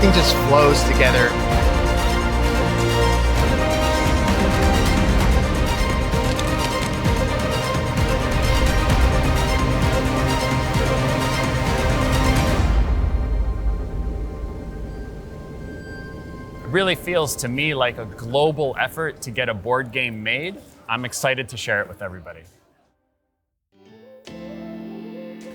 everything just flows together. It really feels to me like a global effort to get a board game made. I'm excited to share it with everybody.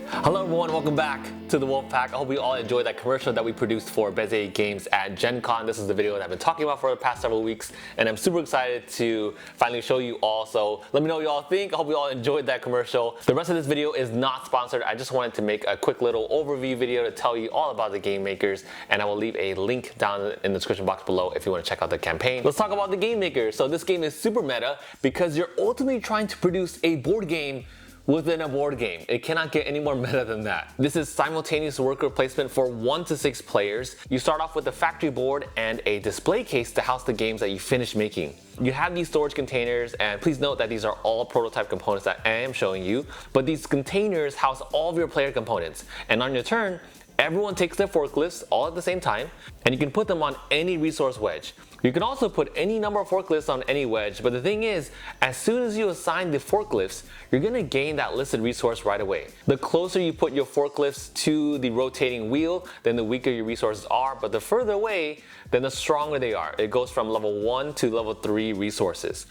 Hello everyone, welcome back to the Wolfpack. I hope you all enjoyed that commercial that we produced for Bezier Games at Gen Con. This is the video that I've been talking about for the past several weeks, and I'm super excited to finally show you all. So let me know what you all think. I hope you all enjoyed that commercial. The rest of this video is not sponsored. I just wanted to make a quick little overview video to tell you all about the game makers, and I will leave a link down in the description box below if you want to check out the campaign. Let's talk about the game makers. So this game is super meta because you're ultimately trying to produce a board game within a board game. It cannot get any more meta than that. This is simultaneous worker placement for 1 to 6 players. You start off with a factory board and a display case to house the games that you finish making. You have these storage containers, and please note that these are all prototype components that I am showing you, but these containers house all of your player components. And on your turn, everyone takes their forklifts all at the same time, and you can put them on any resource wedge. You can also put any number of forklifts on any wedge, but the thing is, as soon as you assign the forklifts, you're gonna gain that listed resource right away. The closer you put your forklifts to the rotating wheel, then the weaker your resources are, but the further away, then the stronger they are. It goes from level 1 to level 3 resources.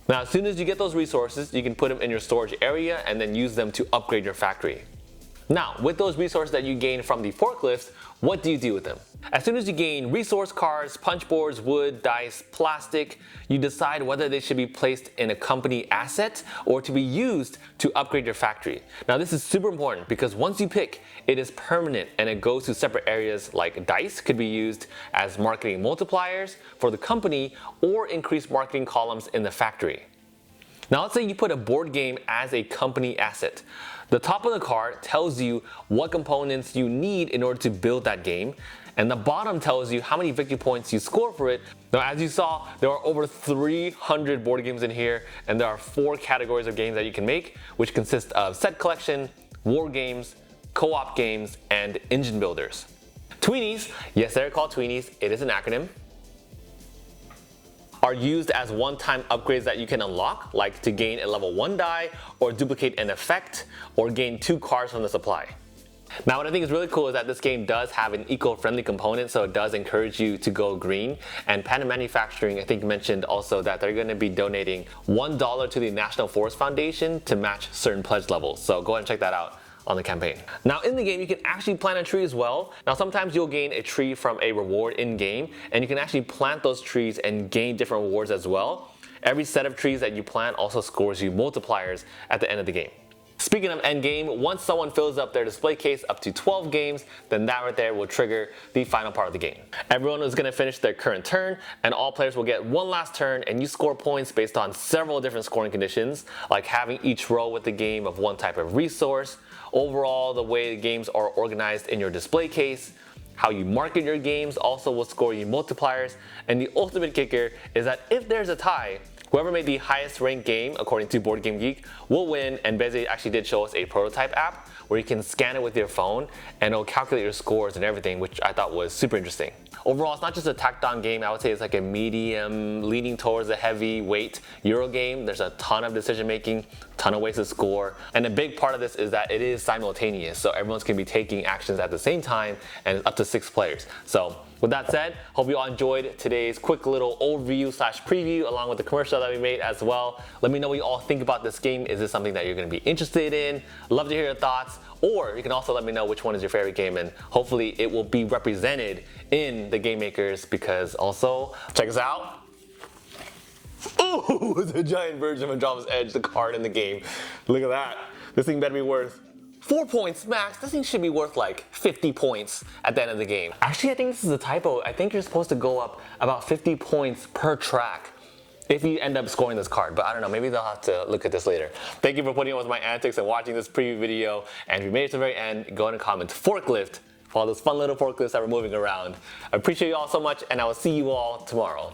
Now, as soon as you get those resources, you can put them in your storage area and then use them to upgrade your factory. Now, with those resources that you gain from the forklifts, what do you do with them? As soon as you gain resource cards, punch boards, wood, dice, plastic, you decide whether they should be placed in a company asset or to be used to upgrade your factory. Now this is super important because once you pick, it is permanent and it goes to separate areas. Like dice could be used as marketing multipliers for the company or increase marketing columns in the factory. Now let's say you put a board game as a company asset. The top of the card tells you what components you need in order to build that game, and the bottom tells you how many victory points you score for it. Now as you saw, there are over 300 board games in here, and there are 4 categories of games that you can make, which consist of set collection, war games, co-op games, and engine builders. Tweenies, yes they're called Tweenies, it is an acronym, are used as one-time upgrades that you can unlock, like to gain a level 1 die, or duplicate an effect, or gain 2 cards from the supply. Now what I think is really cool is that this game does have an eco-friendly component, so it does encourage you to go green. And Panda Manufacturing, I think, mentioned also that they're going to be donating $1 to the National Forest Foundation to match certain pledge levels, so go ahead and check that out on the campaign. Now in the game, you can actually plant a tree as well. Now sometimes you'll gain a tree from a reward in game, and you can actually plant those trees and gain different rewards as well. Every set of trees that you plant also scores you multipliers at the end of the game. Speaking of end game, once someone fills up their display case up to 12 games, then that right there will trigger the final part of the game. Everyone is going to finish their current turn, and all players will get one last turn, and you score points based on several different scoring conditions, like having each row with the game of one type of resource, overall the way the games are organized in your display case, how you market your games also will score you multipliers, and the ultimate kicker is that if there's a tie, whoever made the highest ranked game, according to Board Game Geek, will win. And Bezier actually did show us a prototype app where you can scan it with your phone and it'll calculate your scores and everything, which I thought was super interesting. Overall, it's not just a tacked on game. I would say it's like a medium leaning towards a heavyweight Euro game. There's a ton of decision making, ton of ways to score. And a big part of this is that it is simultaneous. So everyone's gonna be taking actions at the same time, and up to 6 players. So with that said, hope you all enjoyed today's quick little overview / preview along with the commercial that we made as well. Let me know what you all think about this game. Is this something that you're going to be interested in? Love to hear your thoughts. Or you can also let me know which one is your favorite game, and hopefully it will be represented in the game makers, because also, check us out. Ooh, it's a giant version of Andromeda's Edge, the card in the game. Look at that. This thing better be worth 4 points max. This thing should be worth like 50 points at the end of the game. Actually, I think this is a typo. I think you're supposed to go up about 50 points per track if you end up scoring this card, but I don't know, maybe they'll have to look at this later. Thank you for putting up with my antics and watching this preview video, and if you made it to the very end, go ahead and comment forklift for all those fun little forklifts that we're moving around. I appreciate you all so much, and I will see you all tomorrow.